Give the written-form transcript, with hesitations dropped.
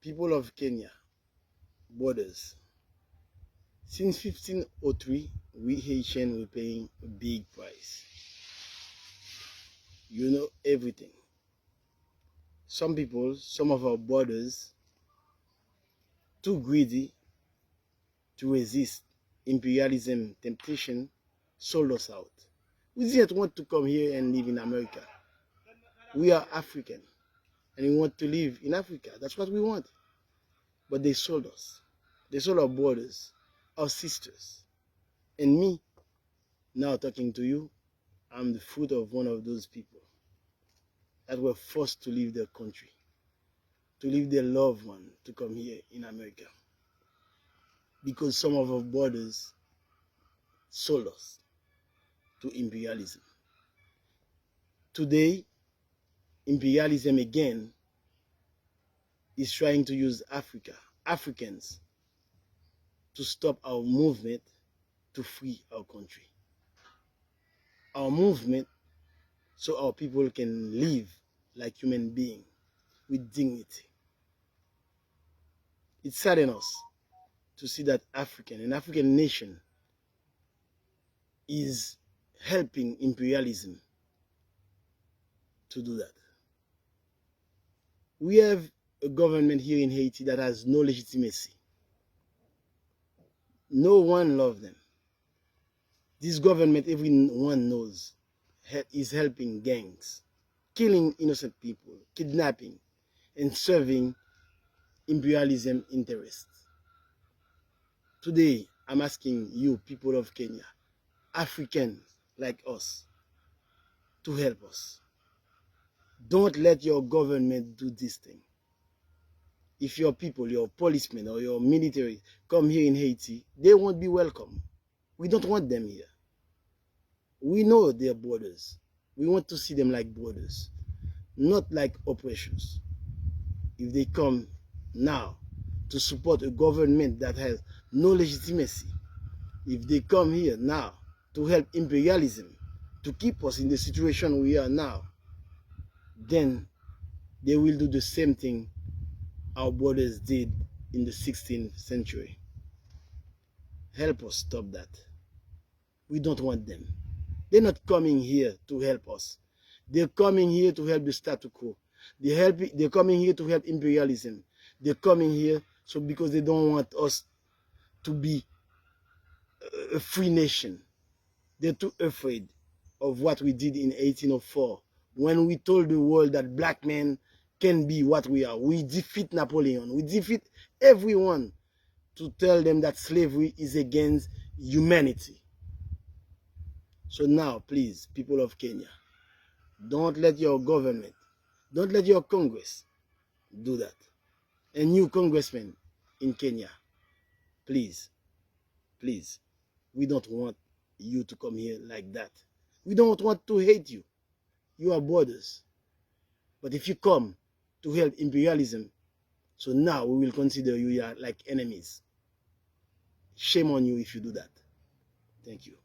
People of Kenya, borders. Since 1503, we Haitians were paying a big price. You know everything. Some people, some of our borders, too greedy to resist imperialism temptation, sold us out. We didn't want to come here and live in America. We are African and we want to live in Africa. That's what we want. But they sold us. They sold our borders, our sisters. And me, now talking to you, I'm the fruit of one of those people that were forced to leave their country, to leave their loved one to come here in America. Because some of our borders sold us to imperialism. Today, imperialism again is trying to use Africans, to stop our movement to free our country. Our movement so our people can live like human beings with dignity. It saddens us to see that an African nation is helping imperialism to do that. We have a government here in Haiti that has no legitimacy. No one loves them. This government, everyone knows, is helping gangs, killing innocent people, kidnapping, and serving imperialism interests. Today, I'm asking you, people of Kenya, Africans like us, to help us. Don't let your government do this thing. If your people, your policemen or your military come here in Haiti, they won't be welcome. We don't want them here. We know their borders. We want to see them like borders, not like oppressions. If they come now to support a government that has no legitimacy, if they come here now to help imperialism, to keep us in the situation we are now, then they will do the same thing our borders did in the 16th century. Help us stop that. We don't want them. They're not coming here to help us. They're coming here to help the status quo. They're coming here to help imperialism. They're coming here because they don't want us to be a free nation. They're too afraid of what we did in 1804 when we told the world that black men can be what we are. We defeat Napoleon. We defeat everyone to tell them that slavery is against humanity. So now, please, people of Kenya, don't let your government, don't let your Congress do that. And you congressmen in Kenya, please, please, we don't want you to come here like that. We don't want to hate you. You are borders. But if you come to help imperialism, so now we will consider you like enemies. Shame on you if you do that. Thank you.